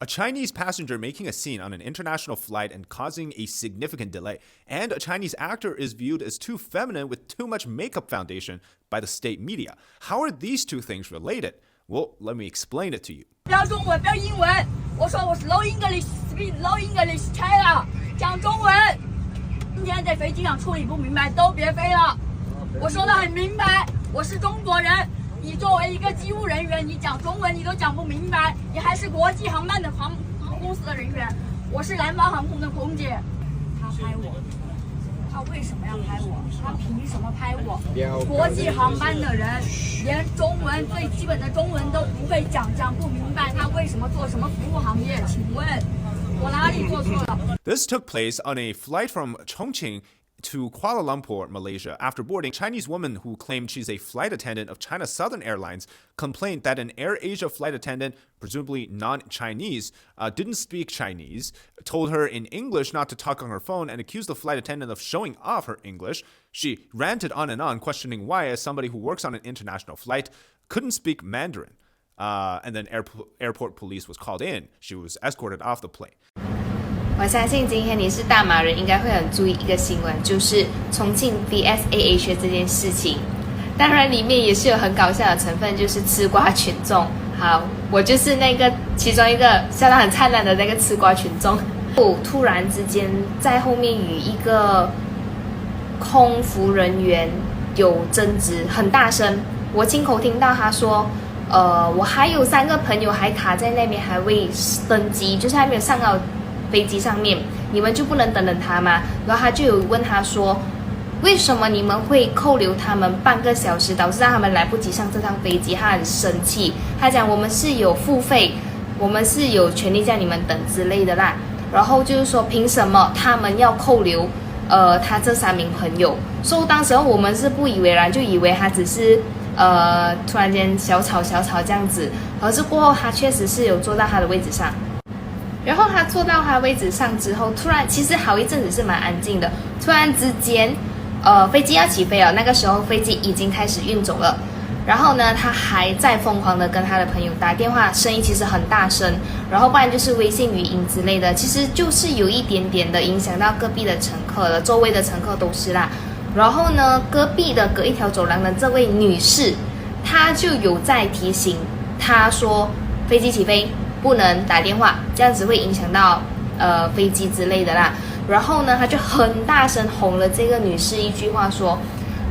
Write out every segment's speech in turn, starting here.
A Chinese passenger making a scene on an international flight and causing a significant delay, and a Chinese actor is viewed as too feminine with too much makeup foundation by the state media. How are these two things related? Well, let me explain it to you. 不要中文，不要英文。我说我是 low English speak low English China， 讲中文。今天在飞机上处理不明白都别飞了。我说得很明白，我是中国人。你作为一个机务人员，你讲中文你都讲不明白，你还是国际航班的航空公司的人员。我是南方航空的空姐。他拍我，他为什么要拍我？他凭什么拍我？国际航班的人连中文最基本的中文都不会讲不明白，他为什么做什么服务行业？请问我哪里做错了？ This took place on a flight from Chongqing to Kuala Lumpur, Malaysia. After boarding, a Chinese woman who claimed she's a flight attendant of China Southern Airlines complained that an AirAsia flight attendant, presumably non-Chinese, didn't speak Chinese, told her in English not to talk on her phone, and accused the flight attendant of showing off her English. She ranted on and on, questioning why, as somebody who works on an international flight, couldn't speak Mandarin. And then airport police was called in. She was escorted off the plane. 我相信今天你是大马人，应该会很注意一个新闻，就是重庆 vs AirAsia 这件事情。当然里面也是有很搞笑的成分，就是吃瓜群众。好，我就是那个其中一个笑得很灿烂的那个吃瓜群众。突然之间在后面与一个空服人员有争执，很大声。我亲口听到他说，我还有3个朋友还卡在那边，还未登机，就是还没有上到飞机上面，你们就不能等他吗？然后他就有问他说，为什么你们会扣留他们半个小时，导致让他们来不及上这趟飞机？他很生气，他讲我们是有付费，我们是有权利叫你们等之类的啦。然后就是说，凭什么他们要扣留他这3名朋友？所以当时我们是不以为然，就以为他只是突然间小吵这样子，可是过后他确实是有坐到他的位置上。然后他坐到他位置上之后，突然其实好一阵子是蛮安静的。突然之间，飞机要起飞了，那个时候飞机已经开始运走了。然后呢，他还在疯狂的跟他的朋友打电话，声音其实很大声。然后不然就是微信语音之类的，其实就是有一点点的影响到隔壁的乘客了，周围的乘客都是啦。然后呢，隔一条走廊的这位女士，她就有在提醒他说，飞机起飞。不能打电话，这样子会影响到飞机之类的啦。然后呢，他就很大声哄了这个女士一句话说：“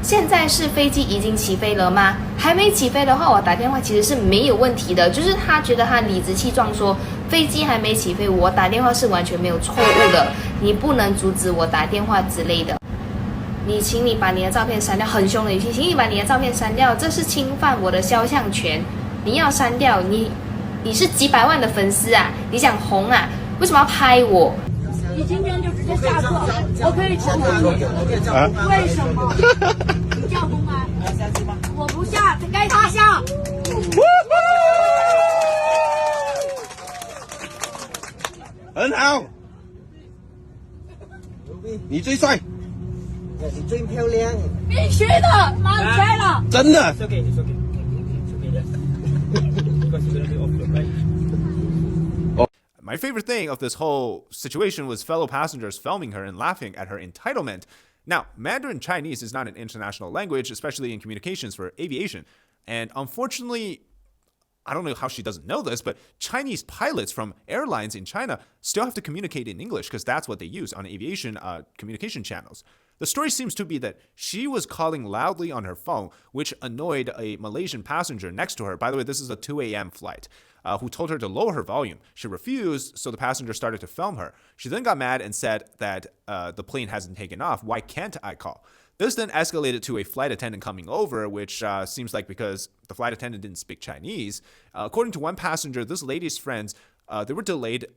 现在是飞机已经起飞了吗？还没起飞的话，我打电话其实是没有问题的。”就是他觉得他理直气壮说，飞机还没起飞，我打电话是完全没有错误的，你不能阻止我打电话之类的。请你把你的照片删掉，很凶的语气，请你把你的照片删掉，这是侵犯我的肖像权，你要删掉你是几百万的粉丝啊！你想红啊？为什么要拍我？你今天就直接下课，我可以请你。为什么？你叫红啊？我不下，该他下。很好，你最帅，你最漂亮，必须的，满载了。真的。My favorite thing of this whole situation was fellow passengers filming her and laughing at her entitlement. Now, Mandarin Chinese is not an international language, especially in communications for aviation. And unfortunately, I don't know how she doesn't know this, but Chinese pilots from airlines in China still have to communicate in English because that's what they use on aviation communication channels. The story seems to be that she was calling loudly on her phone, which annoyed a Malaysian passenger next to her. By the way, this is a 2 a.m. flight, who told her to lower her volume. She refused, so the passenger started to film her. She then got mad and said that the plane hasn't taken off. Why can't I call? This then escalated to a flight attendant coming over, which seems like because the flight attendant didn't speak Chinese. According to one passenger, this lady's friends, they were delayed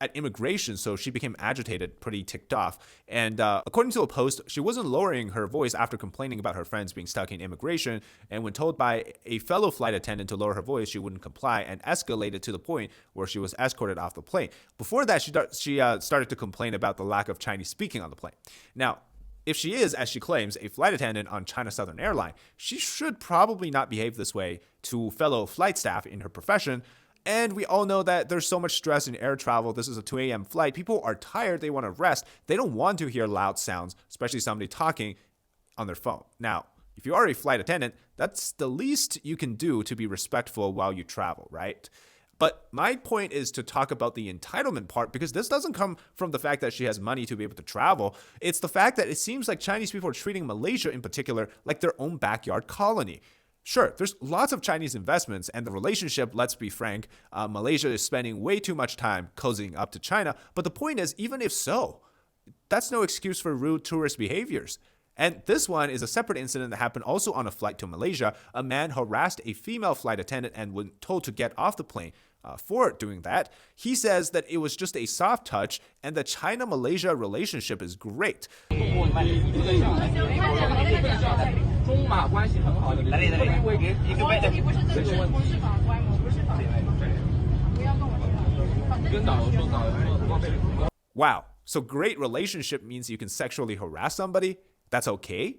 at immigration, so she became agitated, pretty ticked off. And according to a post, she wasn't lowering her voice after complaining about her friends being stuck in immigration. And when told by a fellow flight attendant to lower her voice, she wouldn't comply and escalated to the point where she was escorted off the plane. Before that, she started to complain about the lack of Chinese speaking on the plane. Now, if she is, as she claims, a flight attendant on China Southern Airlines, she should probably not behave this way to fellow flight staff in her profession. And we all know that there's so much stress in air travel. This is a 2 a.m. flight. People are tired. They want to rest. They don't want to hear loud sounds, especially somebody talking on their phone. Now, if you are a flight attendant, that's the least you can do to be respectful while you travel, right? But my point is to talk about the entitlement part, because this doesn't come from the fact that she has money to be able to travel. It's the fact that it seems like Chinese people are treating Malaysia in particular like their own backyard colony. Sure, there's lots of Chinese investments, and the relationship, let's be frank, Malaysia is spending way too much time cozying up to China. But the point is, even if so, that's no excuse for rude tourist behaviors. And this one is a separate incident that happened also on a flight to Malaysia. A man harassed a female flight attendant and was told to get off the plane for doing that. He says that it was just a soft touch and the China-Malaysia relationship is great. 中马关系很好的，来来来，我给一个问题，不是这个问题，不是法官，不是法官，不要跟我说，跟导游说，导游说。 Wow, so great relationship means you can sexually harass somebody? That's okay?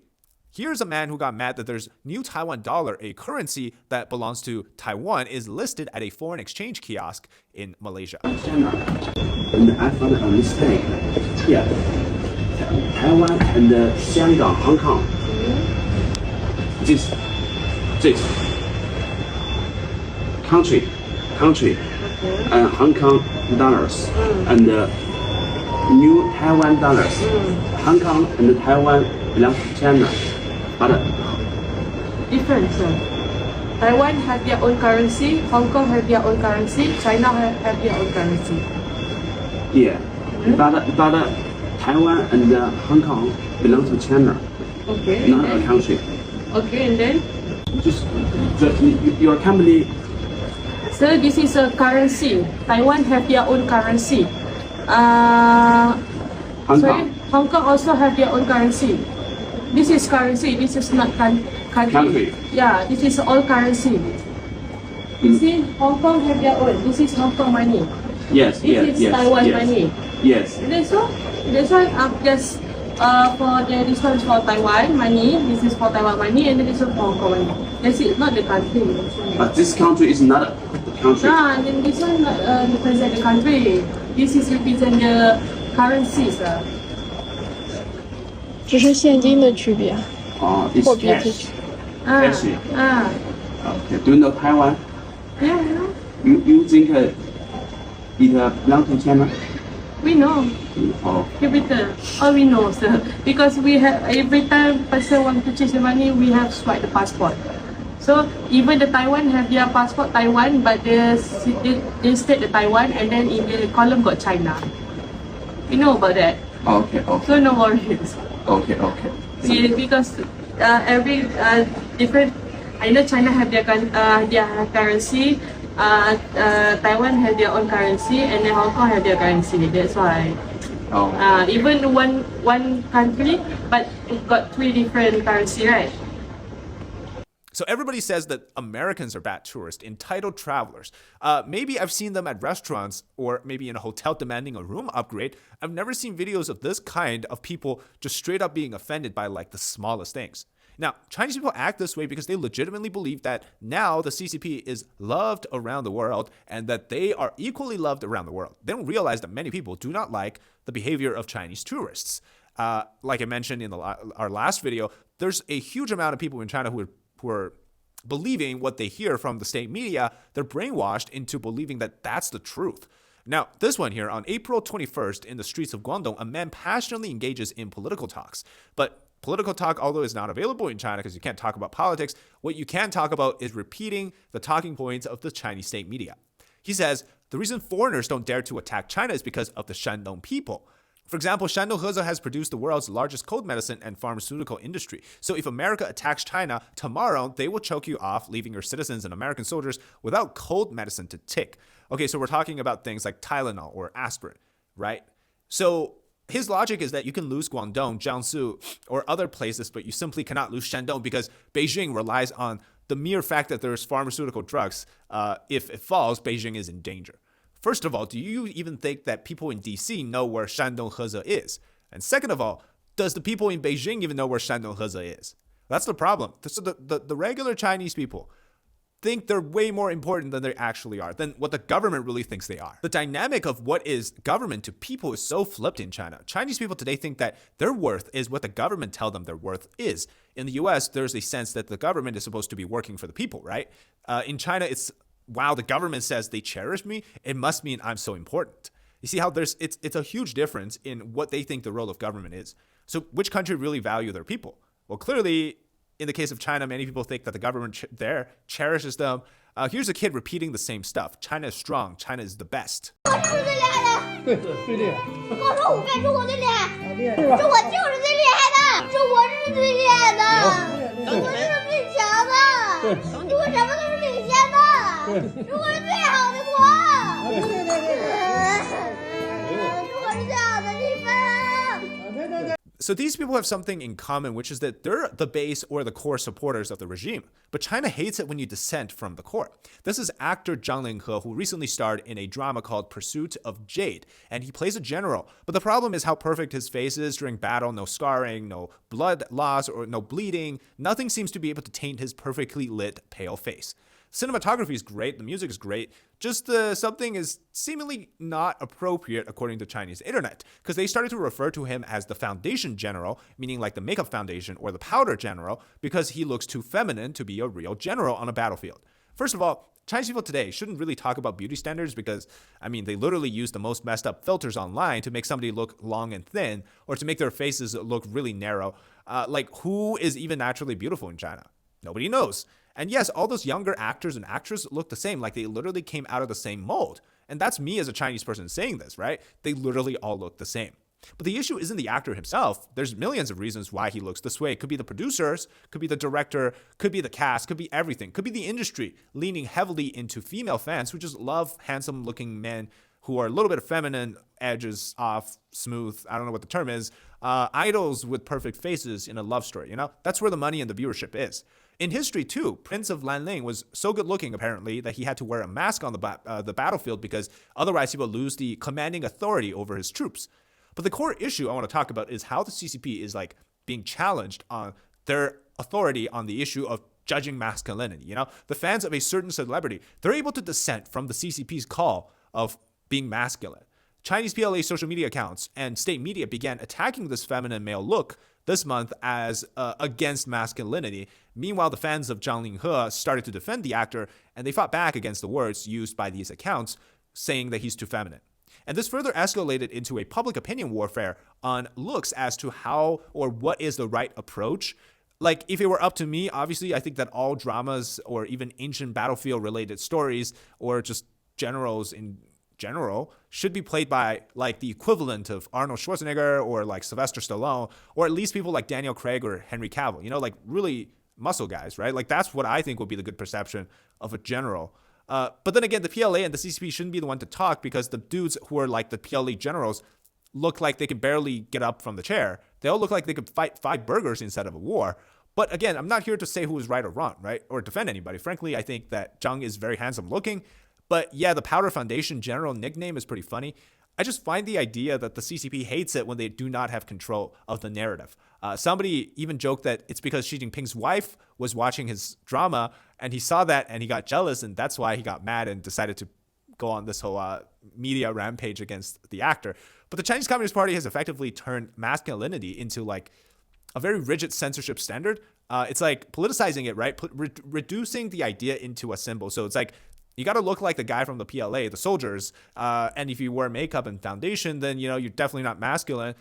Here's a man who got mad that there's new Taiwan dollar, a currency that belongs to Taiwan, is listed at a foreign exchange kiosk in Malaysia. China, and I found a mistake. Here, Taiwan and Shanghai, Hong Kong. This country, and Hong Kong dollars and new Taiwan dollars. Hong Kong and Taiwan belong to China, but different, sir. Taiwan have their own currency, Hong Kong have their own currency, China have their own currency. yeah, but Taiwan and Hong Kong belong to China, Okay. not a country. Okay, and then? Just your company. Sir, this is a currency. Taiwan have their own currency. Hong Sorry, Kong. Hong Kong also have their own currency. This is currency. This is not country. Country. Yeah, this is all currency. You see, Hong Kong have their own. This is Hong Kong money. Yes, This is Taiwan money. Yes. This one just for this one is for Taiwan money. This is for Taiwan money, and then this one for Hong Kong money. That's it, not the country. But this country is not a country. No, and then this one represent the country. This is represent the currencies. 只是现金的区别。 It's 货币之 cash. 区。 Cash. Okay. Do you know Taiwan? Yeah, you know. You think it belong to China? We know. Oh. Capital. All we know, sir. Because we have every time person want to change the money, we have swipe the passport. So even the Taiwan have their passport Taiwan, but they state the Taiwan, and then in the column got China. You know about that. Okay. So no worries. Okay. See, because every different, I know China have their currency, Taiwan have their own currency, and then Hong Kong have their currency. That's why. Oh. Even one country, but it got three different currency, right? So everybody says that Americans are bad tourists, entitled travelers. Maybe I've seen them at restaurants or maybe in a hotel demanding a room upgrade. I've never seen videos of this kind of people just straight up being offended by like the smallest things. Now, Chinese people act this way because they legitimately believe that now the CCP is loved around the world and that they are equally loved around the world. They don't realize that many people do not like the behavior of Chinese tourists. Like I mentioned in our last video, there's a huge amount of people in China who are believing what they hear from the state media. They're brainwashed into believing that that's the truth. Now, this one here, on April 21st in the streets of Guangdong, a man passionately engages in political talks. But political talk, although is not available in China because you can't talk about politics, what you can talk about is repeating the talking points of the Chinese state media. He says, the reason foreigners don't dare to attack China is because of the Shandong people. For example, Shandong Heze has produced the world's largest cold medicine and pharmaceutical industry. So if America attacks China, tomorrow they will choke you off, leaving your citizens and American soldiers without cold medicine to take. Okay, so we're talking about things like Tylenol or aspirin, right? So his logic is that you can lose Guangdong, Jiangsu, or other places, but you simply cannot lose Shandong because Beijing relies on the mere fact that there's pharmaceutical drugs. If it falls, Beijing is in danger. First of all, do you even think that people in DC know where Shandong Heze is? And second of all, does the people in Beijing even know where Shandong Heze is? That's the problem. So the regular Chinese people, think they're way more important than they actually are, than what the government really thinks they are. The dynamic of what is government to people is so flipped in China. Chinese people today think that their worth is what the government tell them their worth is. In the US, there's a sense that the government is supposed to be working for the people, right? In China, it's, wow, the government says they cherish me, it must mean I'm so important. You see how it's a huge difference in what they think the role of government is. So which country really value their people? Well, clearly, in the case of China, many people think that the government there cherishes them. Here's a kid repeating the same stuff. China is strong. China is the best. So these people have something in common, which is that they're the base or the core supporters of the regime. But China hates it when you dissent from the core. This is actor Zhang Linghe, who recently starred in a drama called Pursuit of Jade, and he plays a general. But the problem is how perfect his face is during battle. No scarring, no blood loss, or no bleeding. Nothing seems to be able to taint his perfectly lit, pale face. Cinematography is great, the music is great, just something is seemingly not appropriate according to Chinese internet, because they started to refer to him as the foundation general, meaning like the makeup foundation or the powder general, because he looks too feminine to be a real general on a battlefield. First of all, Chinese people today shouldn't really talk about beauty standards because, I mean, they literally use the most messed up filters online to make somebody look long and thin, or to make their faces look really narrow. Like, who is even naturally beautiful in China? Nobody knows. And yes, all those younger actors and actresses look the same, like they literally came out of the same mold. And that's me as a Chinese person saying this, right? They literally all look the same. But the issue isn't the actor himself. There's millions of reasons why he looks this way. It could be the producers, could be the director, could be the cast, could be everything. Could be the industry leaning heavily into female fans who just love handsome looking men who are a little bit of feminine, edges off, smooth, I don't know what the term is, idols with perfect faces in a love story, you know? That's where the money and the viewership is. In history, too, Prince of Lanling was so good looking, apparently, that he had to wear a mask on the battlefield because otherwise he would lose the commanding authority over his troops. But the core issue I want to talk about is how the CCP is like being challenged on their authority on the issue of judging masculinity. You know, the fans of a certain celebrity, they're able to dissent from the CCP's call of being masculine. Chinese PLA social media accounts and state media began attacking this feminine male look this month as against masculinity. Meanwhile, the fans of Zhang Linghe started to defend the actor, and they fought back against the words used by these accounts, saying that he's too feminine. And this further escalated into a public opinion warfare on looks as to how or what is the right approach. Like, if it were up to me, obviously, I think that all dramas or even ancient battlefield-related stories or just generals in general should be played by like the equivalent of Arnold Schwarzenegger or like Sylvester Stallone, or at least people like Daniel Craig or Henry Cavill, you know, like really muscle guys, right? Like that's what I think would be the good perception of a general. But then again, the PLA and the CCP shouldn't be the one to talk because the dudes who are like the PLA generals look like they can barely get up from the chair. They all look like they could fight 5 burgers instead of a war. But again, I'm not here to say who is right or wrong, right? Or defend anybody. Frankly, I think that Zhang is very handsome looking. But yeah, the Powder Foundation general nickname is pretty funny. I just find the idea that the CCP hates it when they do not have control of the narrative. Somebody even joked that it's because Xi Jinping's wife was watching his drama and he saw that and he got jealous, and that's why he got mad and decided to go on this whole media rampage against the actor. But the Chinese Communist Party has effectively turned masculinity into like a very rigid censorship standard. It's like politicizing it, right? Reducing the idea into a symbol. So it's like, you got to look like the guy from the PLA, the soldiers. And if you wear makeup and foundation, then, you know, you're definitely not masculine.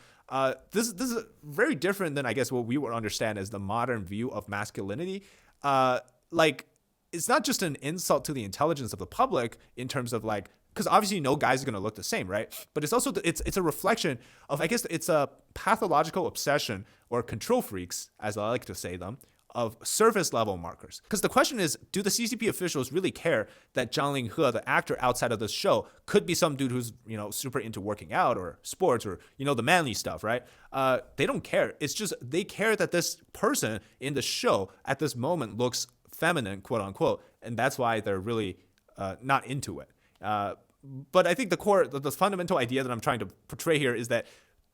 This is very different than, I guess, what we would understand as the modern view of masculinity. Like, it's not just an insult to the intelligence of the public in terms of like, because obviously no guys are going to look the same, right? But it's also, it's a reflection of, I guess it's a pathological obsession or control freaks, as I like to say them, of surface level markers. Because the question is, do the CCP officials really care that Zhang Linghe, the actor outside of this show, could be some dude who's, you know, super into working out or sports or, you know, the manly stuff, right? They don't care. It's just they care that this person in the show at this moment looks feminine, quote unquote, and that's why they're really not into it. But I think the core, the fundamental idea that I'm trying to portray here is that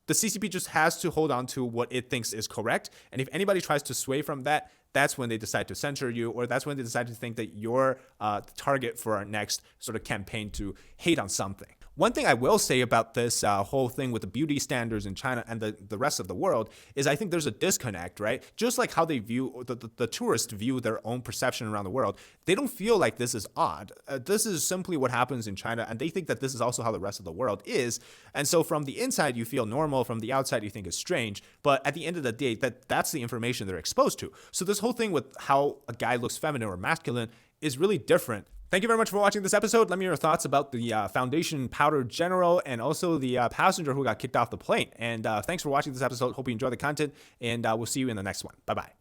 The CCP just has to hold on to what it thinks is correct. And if anybody tries to sway from that, that's when they decide to censor you, or that's when they decide to think that you're the target for our next sort of campaign to hate on something. One thing I will say about this whole thing with the beauty standards in China and the rest of the world is I think there's a disconnect, right? Just like how they view, the tourists view their own perception around the world, they don't feel like this is odd. This is simply what happens in China, and they think that this is also how the rest of the world is. And so from the inside, you feel normal. From the outside, you think it's strange. But at the end of the day, that's the information they're exposed to. So this whole thing with how a guy looks feminine or masculine is really different. Thank you very much for watching this episode. Let me know your thoughts about the Foundation Powder General and also the passenger who got kicked off the plane. And thanks for watching this episode. Hope you enjoy the content, and we'll see you in the next one. Bye-bye.